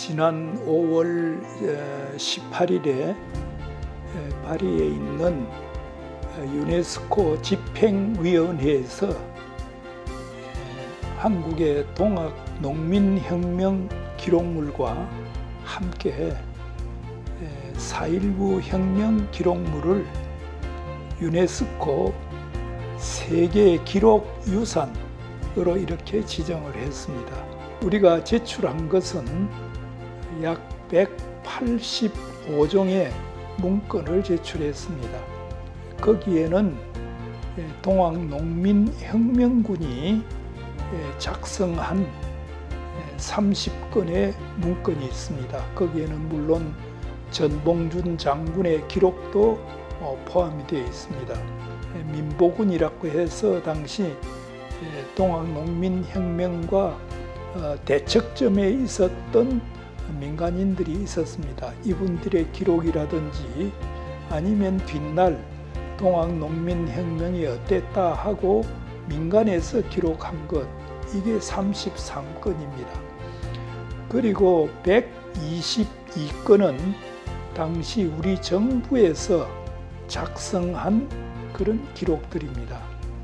지난 5월 18일에 파리에 있는 유네스코 집행위원회에서 한국의 동학 농민혁명 기록물과 함께 4.19 혁명 기록물을 유네스코 세계 기록 유산으로 이렇게 지정을 했습니다. 우리가 제출한 것은 약 185종의 문건을 제출했습니다. 거기에는 동학농민혁명군이 작성한 30건의 문건이 있습니다. 거기에는 물론 전봉준 장군의 기록도 포함이 되어 있습니다. 민보군이라고 해서 당시 동학농민혁명과 대척점에 있었던 민간인들이 있었습니다. 이분들의 기록이라든지 아니면 뒷날 동학농민혁명이 어땠다 하고 민간에서 기록한 것, 이게 33건입니다. 그리고 122건은 당시 우리 정부에서 작성한 그런 기록들입니다.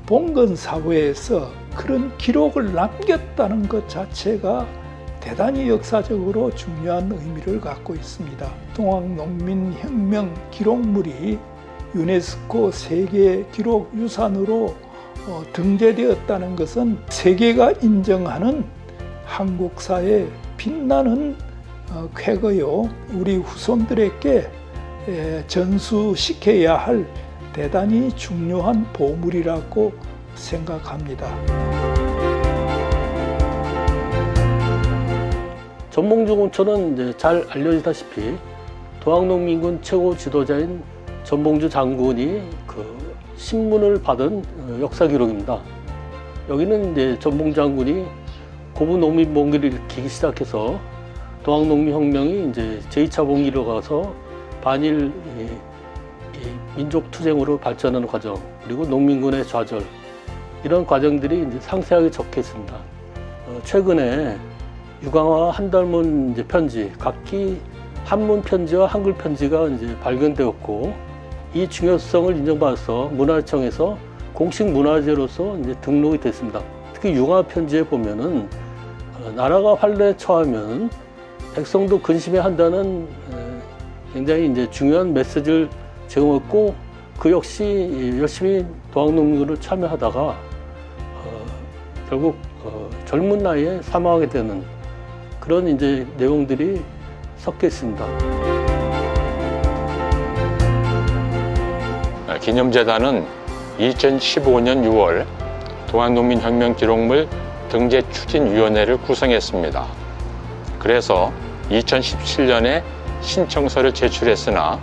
봉건사회에서 그런 기록을 남겼다는 것 자체가 대단히 역사적으로 중요한 의미를 갖고 있습니다. 동학농민혁명 기록물이 유네스코 세계기록유산으로 등재되었다는 것은 세계가 인정하는 한국사의 빛나는 쾌거요, 우리 후손들에게 전수시켜야 할 대단히 중요한 보물이라고 생각합니다. 전봉주 공초는 이제 잘 알려지다시피 동학농민군 최고 지도자인 전봉주 장군이 그 신문을 받은 역사 기록입니다. 여기는 이제 전봉주 장군이 고부 농민봉기를 일으키기 시작해서 동학농민혁명이 이제 제2차 봉기로 가서 반일 민족 투쟁으로 발전하는 과정, 그리고 농민군의 좌절, 이런 과정들이 이제 상세하게 적혀 있습니다. 최근에 유광화 한달문 이제 편지, 각기 한문 편지와 한글 편지가 이제 발견되었고, 이 중요성을 인정받아서 문화청에서 공식 문화재로서 이제 등록이 됐습니다. 특히 유광화 편지에 보면은 나라가 환란에 처하면 백성도 근심해야 한다는 굉장히 이제 중요한 메시지를 제공했고, 그 역시 열심히 동학농민군을 참여하다가 결국 젊은 나이에 사망하게 되는 그런 이제 내용들이 섞여 있습니다. 기념재단은 2015년 6월 동학농민혁명 기록물 등재 추진위원회를 구성했습니다. 그래서 2017년에 신청서를 제출했으나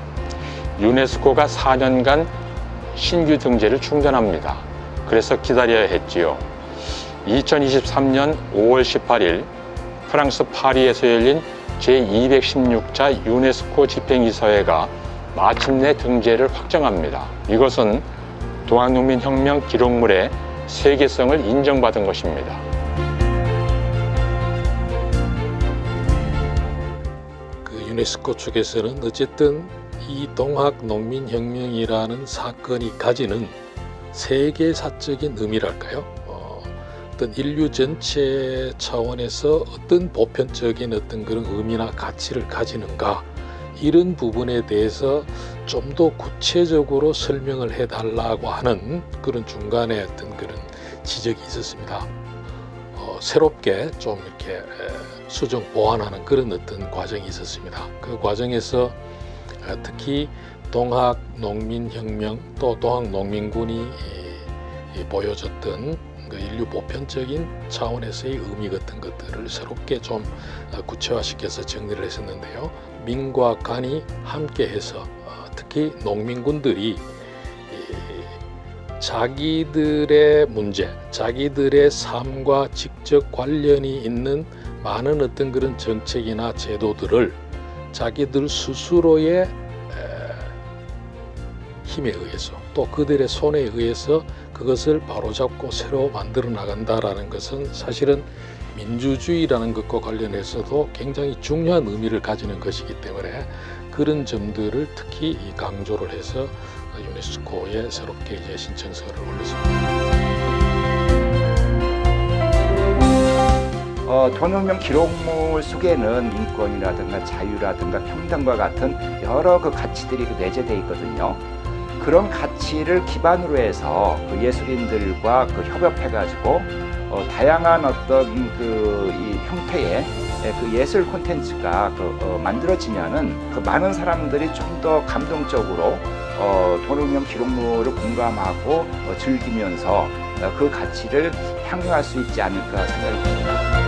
유네스코가 4년간 신규 등재를 중단합니다. 그래서 기다려야 했지요. 2023년 5월 18일 프랑스 파리에서 열린 제216차 유네스코 집행이사회가 마침내 등재를 확정합니다. 이것은 동학농민혁명 기록물의 세계성을 인정받은 것입니다. 유네스코 측에서는 어쨌든 이 동학농민혁명이라는 사건이 가지는 세계사적인 의미랄까요? 어떤 인류 전체 차원에서 어떤 보편적인 어떤 그런 의미나 가치를 가지는가, 이런 부분에 대해서 좀 더 구체적으로 설명을 해달라고 하는 그런 중간에 어떤 그런 지적이 있었습니다. 새롭게 좀 이렇게 수정 보완하는 그런 어떤 과정이 있었습니다. 그 과정에서 특히 동학농민혁명 또 동학농민군이 보여줬던 그 인류 보편적인 차원에서의 의미 같은 것들을 새롭게 좀 구체화시켜서 정리를 했었는데요. 민과 간이 함께해서 특히 농민군들이 자기들의 문제, 자기들의 삶과 직접 관련이 있는 많은 어떤 그런 정책이나 제도들을 자기들 스스로의 힘에 의해서 또 그들의 손에 의해서 그 그것을 바로잡고 새로 만들어 나간다라는 것은 사실은 민주주의라는 것과 관련해서도 굉장히 중요한 의미를 가지는 것이기 때문에 그런 점들을 특히 강조를 해서 유네스코에 새롭게 이제 신청서를 올렸습니다. 돈혁명 기록물 속에는 인권이라든가 자유라든가 평등과 같은 여러 그 가치들이 내재되어 있거든요. 그런 가치를 기반으로 해서 그 예술인들과 그 협업해가지고 다양한 어떤 이 형태의 그 예술 콘텐츠가 만들어지면은 그 많은 사람들이 좀 더 감동적으로 돈혁명 기록물을 공감하고 즐기면서 그 가치를 향유할 수 있지 않을까 생각이 듭니다.